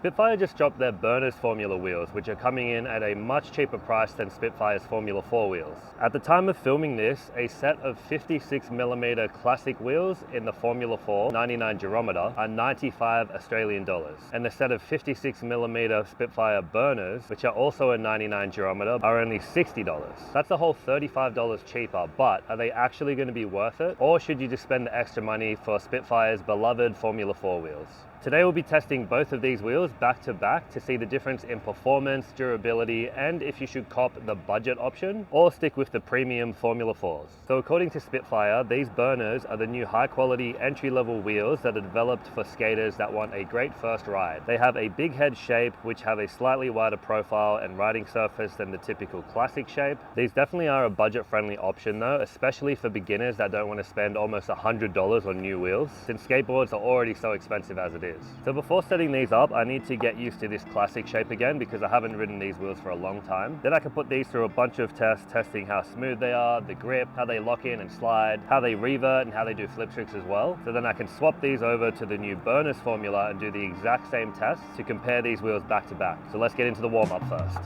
Spitfire just dropped their Burners Formula wheels, which are coming in at a much cheaper price than Spitfire's Formula 4 wheels. At the time of filming this, a set of 56mm classic wheels in the Formula 4 99 durometer are 95 Australian dollars, and the set of 56mm Spitfire Burners, which are also a 99 durometer, are only $60. That's a whole $35 cheaper, but are they actually going to be worth it? Or should you just spend the extra money for Spitfire's beloved Formula 4 wheels? Today we'll be testing both of these wheels back to back to see the difference in performance, durability, and if you should cop the budget option or stick with the premium Formula 4s. So according to Spitfire, these Burners are the new high quality entry-level wheels that are developed for skaters that want a great first ride. They have a big head shape which have a slightly wider profile and riding surface than the typical classic shape. These definitely are a budget-friendly option though, especially for beginners that don't want to spend almost $100 on new wheels, since skateboards are already so expensive as it is. So before setting these up, I need to get used to this classic shape again because I haven't ridden these wheels for a long time. Then I can put these through a bunch of tests, testing how smooth they are, the grip, how they lock in and slide, how they revert, and how they do flip tricks as well. So then I can swap these over to the new Burners formula and do the exact same tests to compare these wheels back to back. So let's get into the warm-up first.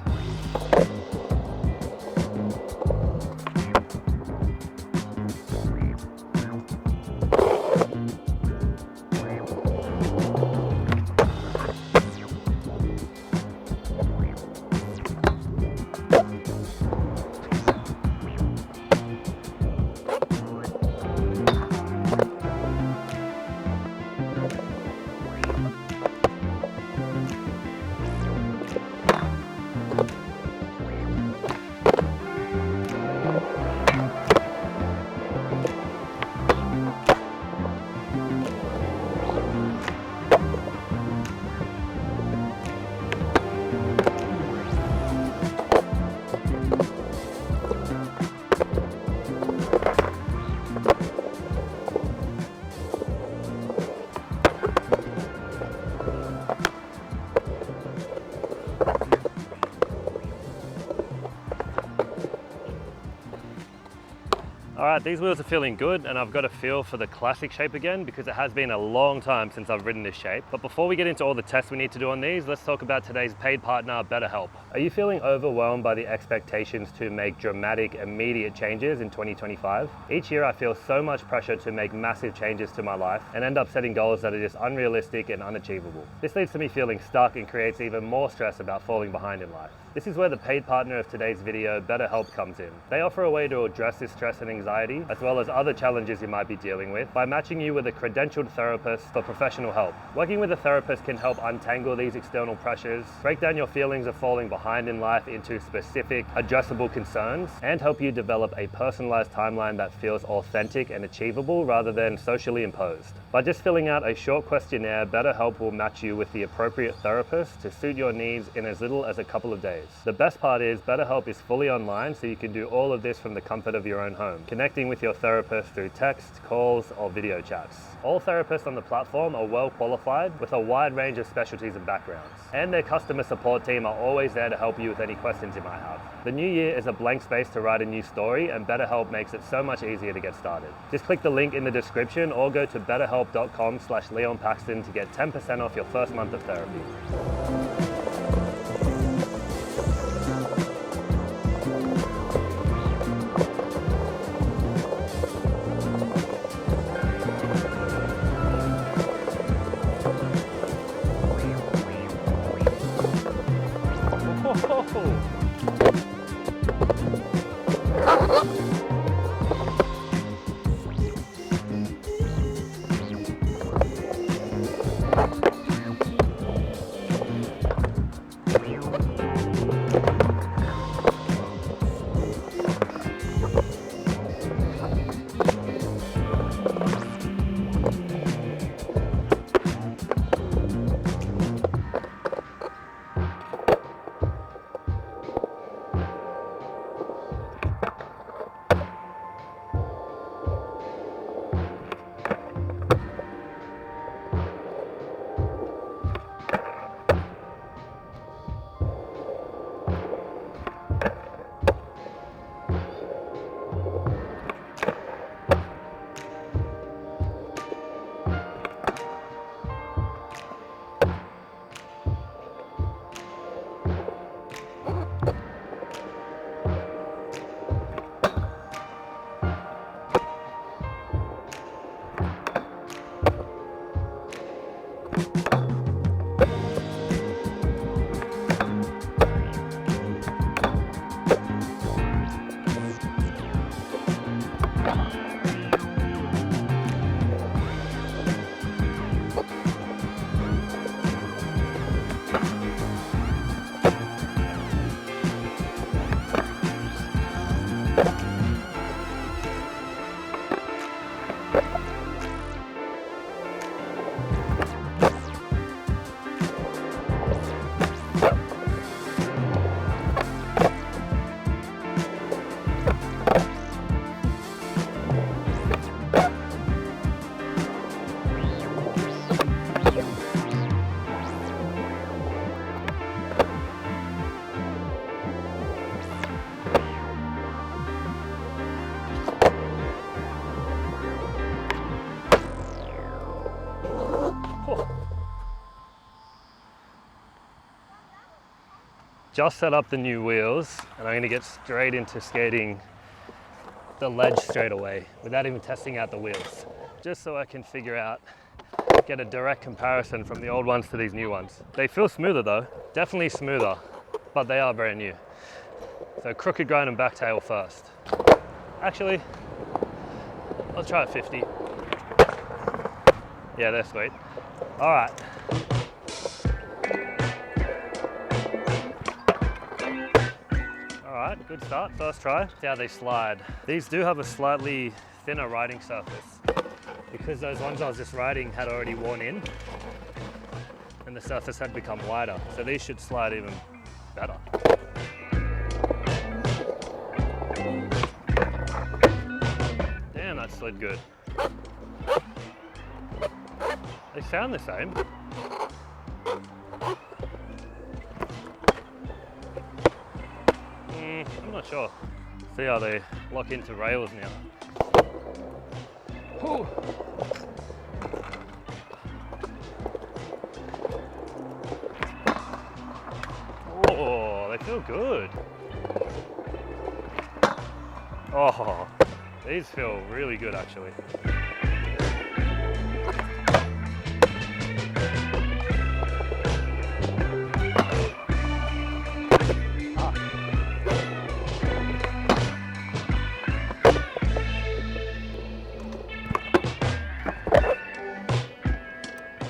Alright, these wheels are feeling good and I've got a feel for the classic shape again because it has been a long time since I've ridden this shape. But before we get into all the tests we need to do on these, let's talk about today's paid partner, BetterHelp. Are you feeling overwhelmed by the expectations to make dramatic, immediate changes in 2025? Each year I feel so much pressure to make massive changes to my life and end up setting goals that are just unrealistic and unachievable. This leads to me feeling stuck and creates even more stress about falling behind in life. This is where the paid partner of today's video, BetterHelp, comes in. They offer a way to address this stress and anxiety, as well as other challenges you might be dealing with, by matching you with a credentialed therapist for professional help. Working with a therapist can help untangle these external pressures, break down your feelings of falling behind in life into specific, addressable concerns, and help you develop a personalized timeline that feels authentic and achievable rather than socially imposed. By just filling out a short questionnaire, BetterHelp will match you with the appropriate therapist to suit your needs in as little as a couple of days. The best part is BetterHelp is fully online, so you can do all of this from the comfort of your own home, connecting with your therapist through text, calls, or video chats. All therapists on the platform are well qualified with a wide range of specialties and backgrounds, and their customer support team are always there to help you with any questions you might have. The new year is a blank space to write a new story, and BetterHelp makes it so much easier to get started. Just click the link in the description or go to betterhelp.com/LeonPaxton to get 10% off your first month of therapy. just set up the new wheels and I'm gonna get straight into skating the ledge straight away without even testing out the wheels, just so I can figure out, get a direct comparison from the old ones to these new ones. They feel smoother though, definitely smoother, but they are brand new. So crooked grind and backtail first. Actually, I'll try a 50. Yeah, they're sweet. All right. All right, good start, first try. See how they slide. These do have a slightly thinner riding surface because those ones I was just riding had already worn in and the surface had become lighter. So these should slide even better. Damn, that slid good. They sound the same. I'm not sure. See how they lock into rails now. Whew. Oh, they feel good. Oh, these feel really good actually.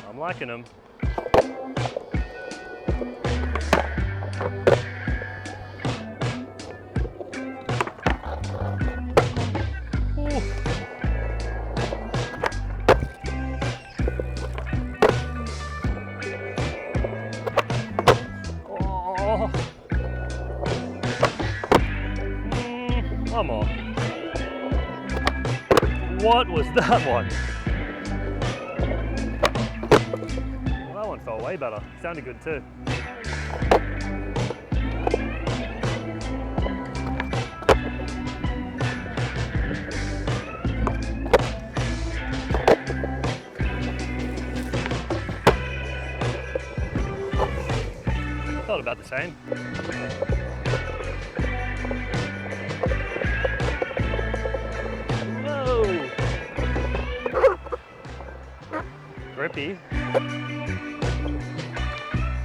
I'm liking them. One more. What was that one? Well, that one felt way better. Sounded good too. Felt about the same. Grippy. Is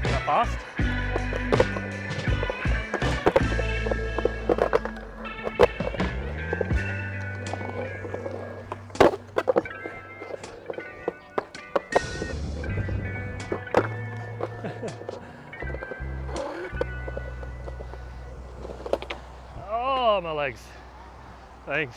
that fast? Oh, my legs. Thanks.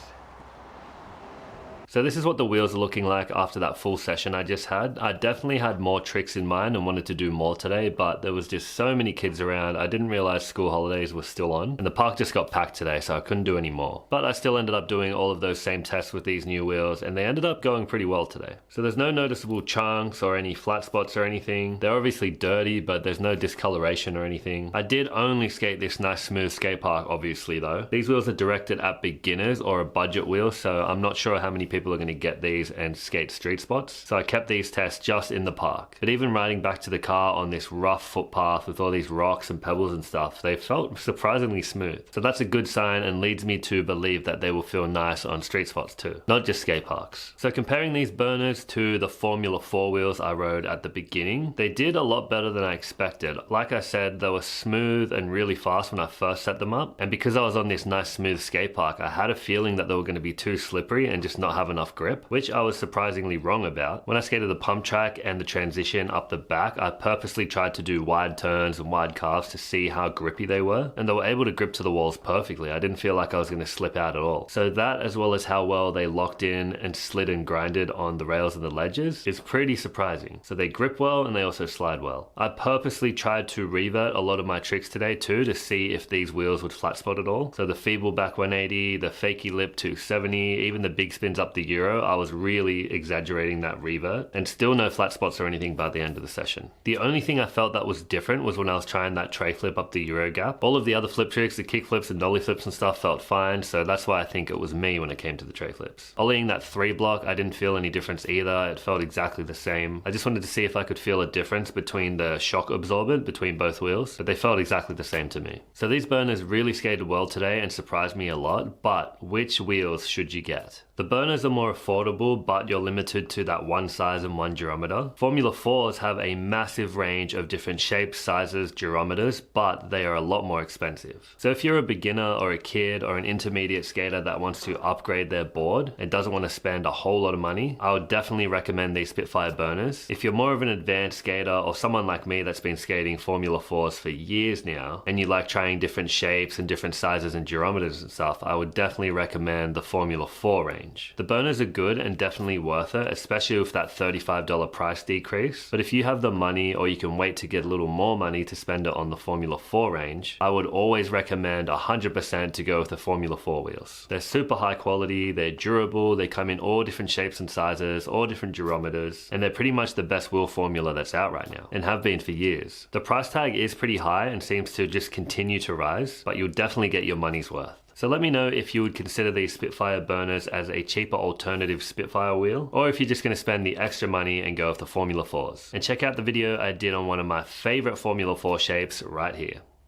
So this is what the wheels are looking like after that full session I just had. I definitely had more tricks in mind and wanted to do more today, but there was just so many kids around. I didn't realize school holidays were still on and the park just got packed today, so I couldn't do any more. But I still ended up doing all of those same tests with these new wheels and they ended up going pretty well today. So there's no noticeable chunks or any flat spots or anything. They're obviously dirty, but there's no discoloration or anything. I did only skate this nice smooth skate park, obviously though. These wheels are directed at beginners or a budget wheel, so I'm not sure how many people are going to get these and skate street spots. So I kept these tests just in the park. But even riding back to the car on this rough footpath with all these rocks and pebbles and stuff, they felt surprisingly smooth. So that's a good sign and leads me to believe that they will feel nice on street spots too, not just skate parks. So comparing these burners to the Formula 4 wheels I rode at the beginning, they did a lot better than I expected. Like I said, they were smooth and really fast when I first set them up. And because I was on this nice smooth skate park, I had a feeling that they were going to be too slippery and just not have enough grip, which I was surprisingly wrong about. When I skated the pump track and the transition up the back, I purposely tried to do wide turns and wide carves to see how grippy they were, and they were able to grip to the walls perfectly. I didn't feel like I was going to slip out at all. So that, as well as how well they locked in and slid and grinded on the rails and the ledges, is pretty surprising. So they grip well and they also slide well. I purposely tried to revert a lot of my tricks today too to see if these wheels would flat spot at all. So the feeble back 180, the fakie lip 270, even the big spins up the Euro, I was really exaggerating that revert, and still no flat spots or anything by the end of the session. The only thing I felt that was different was when I was trying that tray flip up the Euro gap. All of the other flip tricks, the kick flips and dolly flips and stuff, felt fine, so that's why I think it was me when it came to the tray flips. Ollieing that 3 block, I didn't feel any difference either. It felt exactly the same. I just wanted to see if I could feel a difference between the shock absorbent between both wheels, but they felt exactly the same to me. So these burners really skated well today and surprised me a lot, but which wheels should you get? The burners are more affordable, but you're limited to that one size and one geometer. Formula 4s have a massive range of different shapes, sizes, geometers, but they are a lot more expensive. So if you're a beginner or a kid or an intermediate skater that wants to upgrade their board and doesn't want to spend a whole lot of money, I would definitely recommend these Spitfire burners. If you're more of an advanced skater or someone like me that's been skating Formula 4s for years now, and you like trying different shapes and different sizes and geometers and stuff, I would definitely recommend the Formula 4 range. The burners are good and definitely worth it, especially with that $35 price decrease. But if you have the money, or you can wait to get a little more money to spend it on the Formula 4 range, I would always recommend 100% to go with the Formula 4 wheels. They're super high quality, they're durable, they come in all different shapes and sizes, all different geometers, and they're pretty much the best wheel formula that's out right now, and have been for years. The price tag is pretty high and seems to just continue to rise, but you'll definitely get your money's worth. So let me know if you would consider these Spitfire burners as a cheaper alternative Spitfire wheel, or if you're just going to spend the extra money and go with the Formula 4s. And check out the video I did on one of my favorite Formula 4 shapes right here.